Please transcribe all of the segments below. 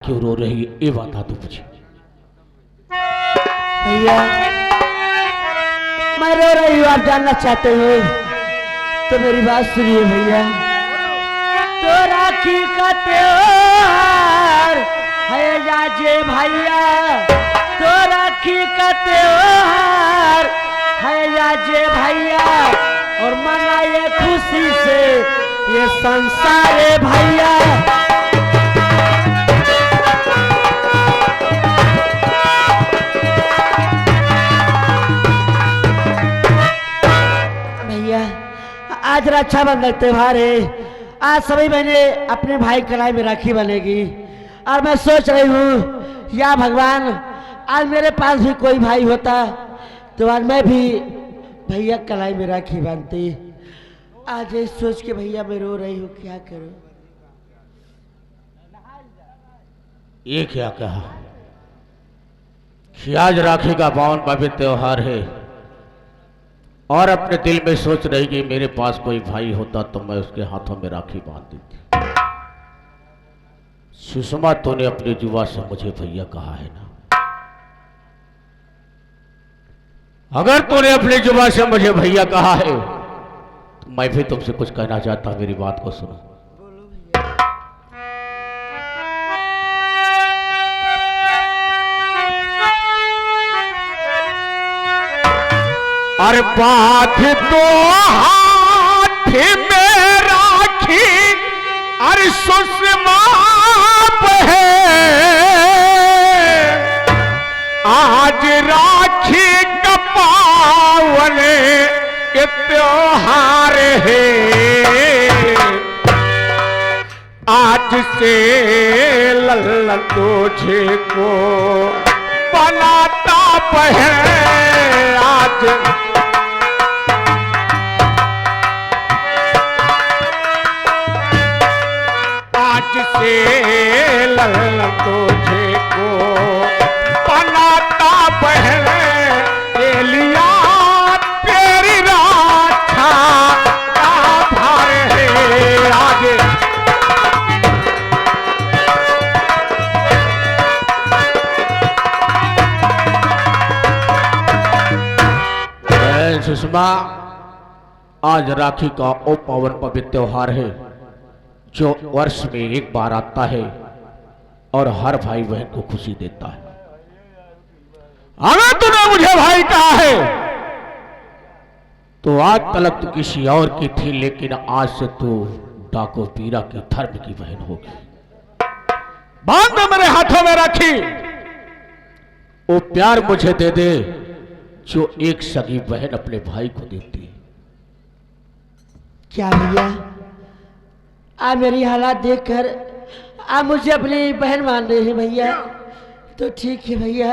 क्यों रो रही है ये बता दो मुझे। भैया मैं रो रही हूँ, आप जानना चाहते हो तो मेरी बात सुनिए भैया। तो राखी का त्योहार है जाजे भैया, तो राखी का त्योहार है जाजे भैया, और मनाइए खुशी से ये संसार है भैया। भैया आज रक्षाबंधन त्योहार है, आज सभी बहनें अपने भाई कलाई में राखी बनेगी, और मैं सोच रही हूँ या भगवान आज मेरे पास भी कोई भाई होता तो आज मैं भी भैया कलाई में राखी बांधती। आज ये सोच के भैया मैं रो रही हूँ, क्या करूँ। ये क्या कहा कि आज राखी का पावन पवित्र त्योहार है और अपने दिल में सोच रही कि मेरे पास कोई भाई होता तो मैं उसके हाथों में राखी बांध देती। सुषमा तूने अपनी जुबान से मुझे भैया कहा है ना, अगर तूने अपनी जुबान से मुझे भैया कहा है तो मैं भी तुमसे कुछ कहना चाहता हूं, मेरी बात को सुनो। अरे बात तो हाथ में राखी, अरे सुषमा है आज राखी का पावन ये त्योहार है, आज से लल्ला तुझे को बनाता है, आज से लल्ला तुझे को बनाता बहन लिया तेरी राखा आभार है आगे। सुषमा आज राखी का ओ पावन पवित्र त्योहार है जो वर्ष में एक बार आता है और हर भाई बहन को खुशी देता है। अगर तूने मुझे भाई कहा है तो आज तलक तो किसी और की थी, लेकिन आज से तू डाको पीरा की धर्म की बहन होगी। बांध मेरे हाथों में राखी, वो प्यार मुझे दे दे जो एक सगी बहन अपने भाई को देती है। क्या भैया आप मेरी हालात देखकर आप मुझे अपनी बहन मान रहे हैं भैया, तो ठीक है भैया,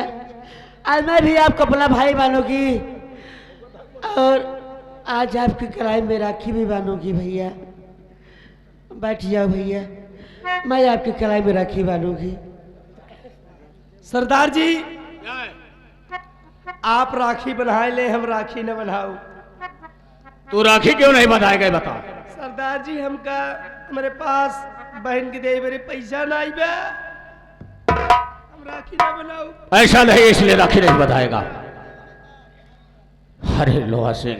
आज मैं भी आपको अपना भाई मानूंगी और आज आपकी कलाई में राखी भी बांधूंगी भैया। बैठ जाओ भैया, मैं आपकी कलाई में राखी बांधूंगी। सरदार जी आप राखी बनाए ले, हम राखी न बनाओ। तू राखी क्यों नहीं बनाएगा बता। सरदार जी हमका हमारे पास बहन के दे मेरे पैसा नहीं बे, हम राखी ना बनाओ। ऐसा नहीं, इसलिए राखी नहीं बताएगा। अरे लोहा सिंह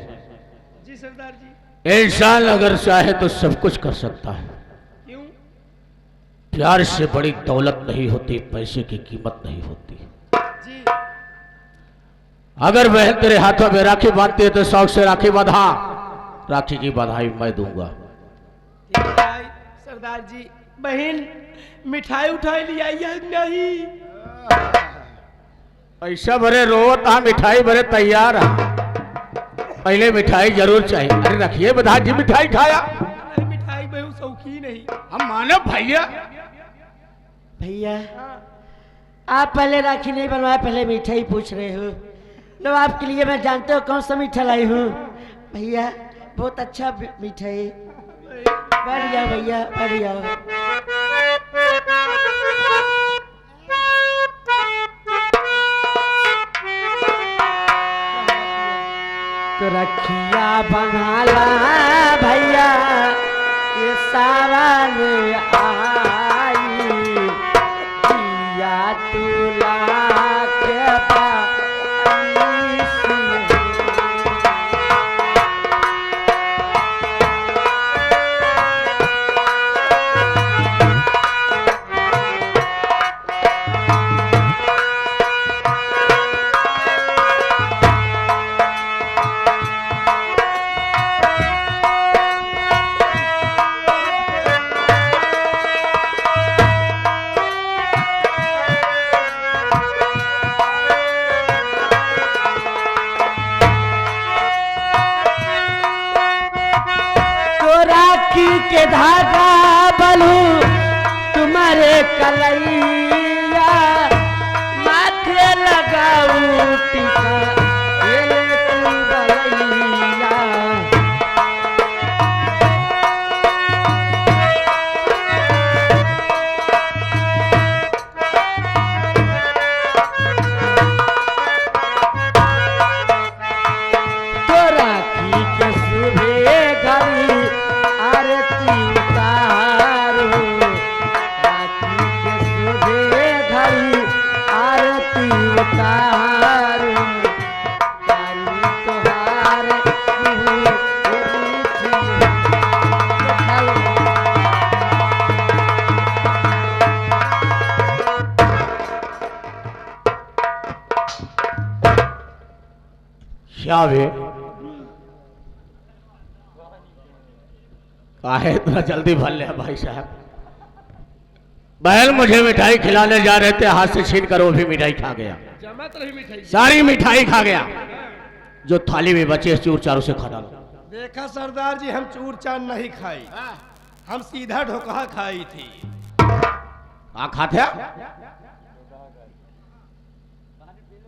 जी सरदार जी, इंसान अगर चाहे तो सब कुछ कर सकता है। क्यों? प्यार से बड़ी दौलत नहीं होती, पैसे की कीमत नहीं होती। जी अगर बहन तेरे हाथों में राखी बांधती है तो शौक से राखी बांधा, राखी की बधाई मैं दूंगा। सरदार जी बहन मिठाई उठाई ले आई है नहीं? ऐसा भरे रोत हाँ मिठाई भरे तैयार है, पहले मिठाई जरूर चाहिए। अरे रखिए बधा जी मिठाई खाया। नहीं मिठाई बहुत शौकीन नहीं हम मानो भैया। भैया आप पहले राखी नहीं बनवाए, पहले मिठाई पूछ रहे हो। लो आपके लिए मैं जानते हो कौन सा मीठा लाई हूँ भैया, बहुत अच्छा मिठाई। बैठ जाओ भैया, बैठ जाओ। तो रखिया बंगाला भैया ये सारा ले आई भैया तुला के पानी से राखी के धागा बलू तुम्हारे कलैया माथे लगाऊ टीका ये ले तू बलैया तो राखी के सुबह घड़ी आरती उतारो राखी के सुबह घड़ी आरती उतारो काली तोहार क्या वे काहे इतना जल्दी भर लिया भाई साहब? बहन मुझे मिठाई खिलाने जा रहे थे, हाथ से छीन कर वो भी मिठाई खा गया, जमा तो रही मिठाई सारी मिठाई खा गया, जो थाली में बचे चूर चारों से खा डालो। देखा सरदार जी, हम चूर चांद नहीं खाई, हम सीधा ढोकहा खाई थी। कहाँ खाते हैं?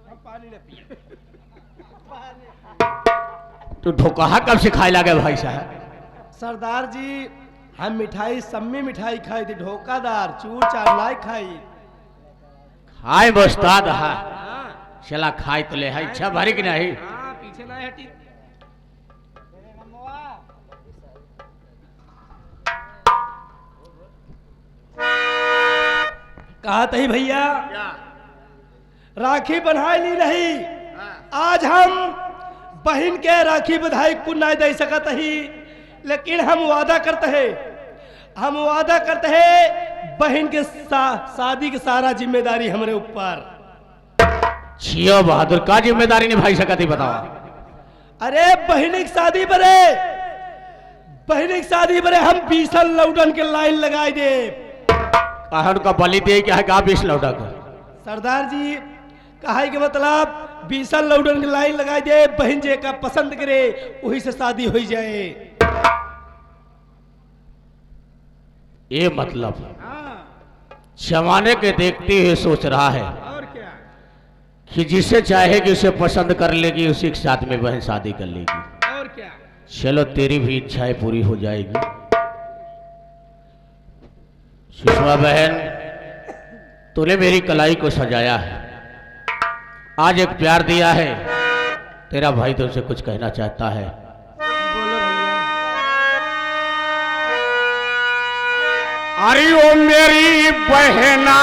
हम पानी न पिए। तो ढोकहा कब से खाए लगे भाई साहब? सरदार जी, हम मिठाई सम्मी मिठाई खाई थी, ढोकादार चूर चार नहीं खाई। खाए बस्ताद है, चला खाए तो ले है, इच्छा भरी कि नहीं? पीछे नहीं हटी। कहा तही भैया, राखी बंधाई ली नहीं, आज हम बहन के राखी बधाई को नहीं दे सकत ही, लेकिन हम वादा करते हैं बहन के शादी की सारा जिम्मेदारी हमारे ऊपर। छियो बहादुर का जिम्मेदारी निभाई सकती बताओ? अरे बहन की शादी बरे हम 20 लौटन के लाइन लगाई दे। कहन का बलि दे क्या है का 20 लौटा का? सरदार जी, कहा के मतलब 20 लौटन के लाइन लगाई दे, बहन जे का पसंद करे वही से शादी हो जाए। ये मतलब जमाने के देखते हुए सोच रहा है और क्या कि जिसे चाहेगी उसे पसंद कर लेगी, उसी के साथ में बहन शादी कर लेगी। और क्या, चलो तेरी भी इच्छाएं पूरी हो जाएगी। सुषमा बहन, तूने मेरी कलाई को सजाया है, आज एक प्यार दिया है, तेरा भाई तुमसे कुछ कहना चाहता है। बोलो भैया। अरे ओ मेरी बहना,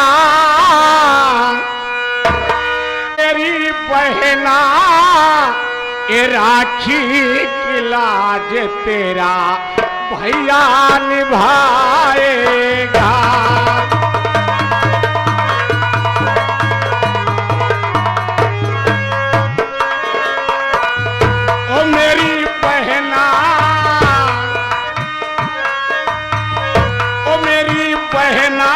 मेरी बहना, ये राखी की लाज तेरा भैया निभाएगा। ओ मेरी बहना, ओ मेरी बहना,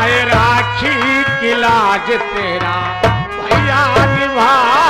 ये राखी की लाज तेरा भैया निभाएगा।